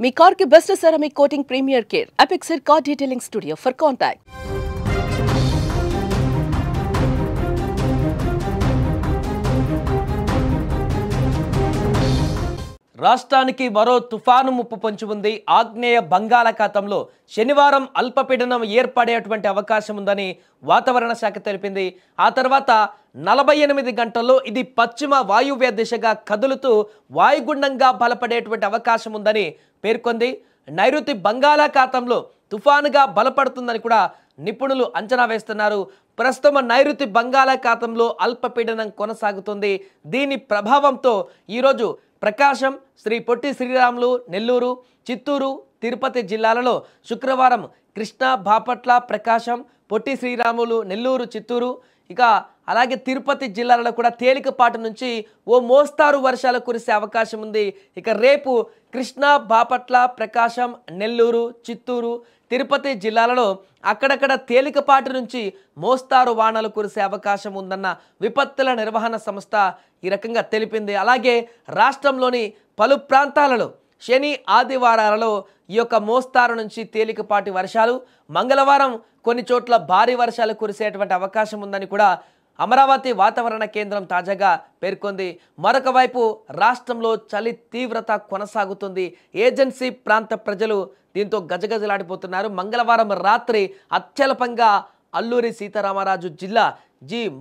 మీ car కి best ceramic coating premier care అపెక్సర్ car detailing studio for contact. రాష్ట్రానికి మరో తుఫాను ముప్పు పొంచి ఉంది. ఆగ్నేయ బంగాళాఖాతంలో శనివారం అల్పపీడనం ఏర్పడేటువంటి అవకాశం ఉందని వాతావరణ శాఖ తెలిపింది. ఆ తర్వాత 48 గంటల్లో ఇది పశ్చిమ వాయువ్య దిశగా కదులుతూ వాయుగుండంగా బలపడేటువంటి అవకాశం ఉందని పేర్కొంది. నైరుతి బంగాళాఖాతంలో తుఫానుగా బలపడుతుందని కూడా నిపుణులు అంచనా వేస్తున్నారు. ప్రస్తుతం నైరుతి బంగాళాఖాతంలో అల్పపీడనం కొనసాగుతుంది. దీని ప్రభావంతో ఈరోజు ప్రకాశం, శ్రీ పొట్టి శ్రీరాములు, నెల్లూరు, చిత్తూరు, తిరుపతి జిల్లాలలో శుక్రవారం కృష్ణా, బాపట్ల, ప్రకాశం, పొట్టి శ్రీరాములు, నెల్లూరు, చిత్తూరు, ఇక అలాగే తిరుపతి జిల్లాలలో కూడా తేలికపాటి నుంచి ఓ మోస్తారు వర్షాలు కురిసే అవకాశం ఉంది. ఇక రేపు కృష్ణా, బాపట్ల, ప్రకాశం, నెల్లూరు, చిత్తూరు, తిరుపతి జిల్లాలలో అక్కడక్కడ తేలికపాటి నుంచి మోస్తారు వానలు కురిసే అవకాశం ఉందన్న విపత్తుల నిర్వహణ సంస్థ ఈ రకంగా తెలిపింది. అలాగే రాష్ట్రంలోని పలు ప్రాంతాలలో శని, ఆదివారాలలో ఈ యొక్క మోస్తారు నుంచి తేలికపాటి వర్షాలు, మంగళవారం కొన్ని చోట్ల భారీ వర్షాలు కురిసేటువంటి అవకాశం ఉందని కూడా అమరావతి వాతావరణ కేంద్రం తాజాగా పేర్కొంది. మరొక వైపు రాష్ట్రంలో చలి తీవ్రత కొనసాగుతుంది. ఏజెన్సీ ప్రాంత ప్రజలు దీంతో గజగజలాడిపోతున్నారు. మంగళవారం రాత్రి అత్యల్పంగా అల్లూరి సీతారామరాజు జిల్లా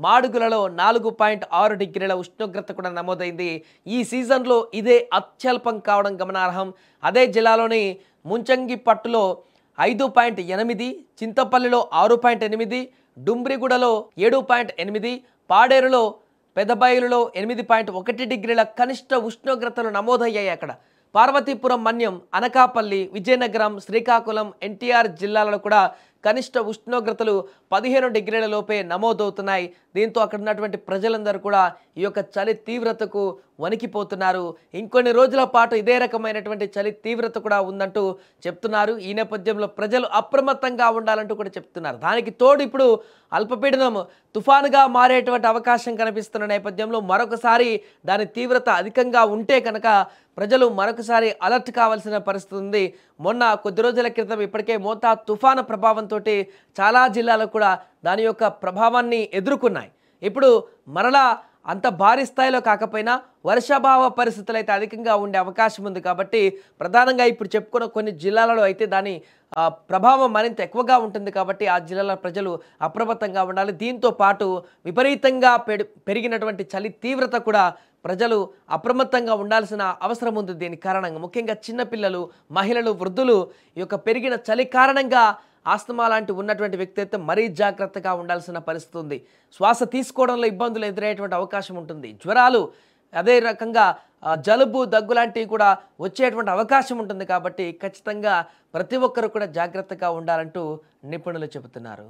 మాడుగులలో 4.6 డిగ్రీల ఉష్ణోగ్రత కూడా నమోదైంది. ఈ సీజన్లో ఇదే అత్యల్పం కావడం గమనార్హం. అదే జిల్లాలోని ముంచంగిపట్టులో 5.8, చింతపల్లిలో 6.8, డుంబ్రిగూడలో 7.8, పాడేరులో, పెదబయలులో 8.1 డిగ్రీల కనిష్ట ఉష్ణోగ్రతలు నమోదయ్యాయి. అక్కడ పార్వతీపురం, మన్యం, అనకాపల్లి, విజయనగరం, శ్రీకాకుళం, ఎన్టీఆర్ జిల్లాలలో కూడా కనిష్ట ఉష్ణోగ్రతలు 15 డిగ్రీల లోపే నమోదవుతున్నాయి. దీంతో అక్కడ ఉన్నటువంటి ప్రజలందరూ కూడా ఈ యొక్క చలి తీవ్రతకు వణికిపోతున్నారు. ఇంకొన్ని రోజుల పాటు ఇదే రకమైనటువంటి చలి తీవ్రత కూడా ఉందంటూ చెప్తున్నారు. ఈ నేపథ్యంలో ప్రజలు అప్రమత్తంగా ఉండాలంటూ కూడా చెప్తున్నారు. దానికి తోడు ఇప్పుడు అల్పపీడనం తుఫానుగా మారేటువంటి అవకాశం కనిపిస్తున్న నేపథ్యంలో మరొకసారి దాని తీవ్రత అధికంగా ఉంటే కనుక ప్రజలు మరొకసారి అలర్ట్ కావాల్సిన పరిస్థితి ఉంది. మొన్న కొద్ది రోజుల క్రితం ఇప్పటికే మోతా తుఫాను ప్రభావంతో చాలా జిల్లాలు కూడా దాని యొక్క ప్రభావాన్ని ఎదుర్కొన్నాయి. ఇప్పుడు మరలా అంత భారీ స్థాయిలో కాకపోయినా వర్షాభావ పరిస్థితులు అయితే అధికంగా ఉండే అవకాశం ఉంది. కాబట్టి ప్రధానంగా ఇప్పుడు చెప్పుకున్న కొన్ని జిల్లాలలో అయితే దాని ప్రభావం మరింత ఎక్కువగా ఉంటుంది. కాబట్టి ఆ జిల్లాల ప్రజలు అప్రమత్తంగా ఉండాలి. దీంతో పాటు విపరీతంగా పెరిగినటువంటి చలి తీవ్రత కూడా ప్రజలు అప్రమత్తంగా ఉండాల్సిన అవసరం ఉంది. దీని కారణంగా ముఖ్యంగా చిన్నపిల్లలు, మహిళలు, వృద్ధులు ఈ యొక్క పెరిగిన చలి కారణంగా ఆస్తమా లాంటి ఉన్నటువంటి వ్యక్తి అయితే మరీ జాగ్రత్తగా ఉండాల్సిన పరిస్థితి ఉంది. శ్వాస తీసుకోవడంలో ఇబ్బందులు ఎదురయ్యేటువంటి అవకాశం ఉంటుంది. జ్వరాలు, అదే రకంగా జలుబు, దగ్గు లాంటివి కూడా వచ్చేటువంటి అవకాశం ఉంటుంది. కాబట్టి ఖచ్చితంగా ప్రతి ఒక్కరు కూడా జాగ్రత్తగా ఉండాలంటూ నిపుణులు చెబుతున్నారు.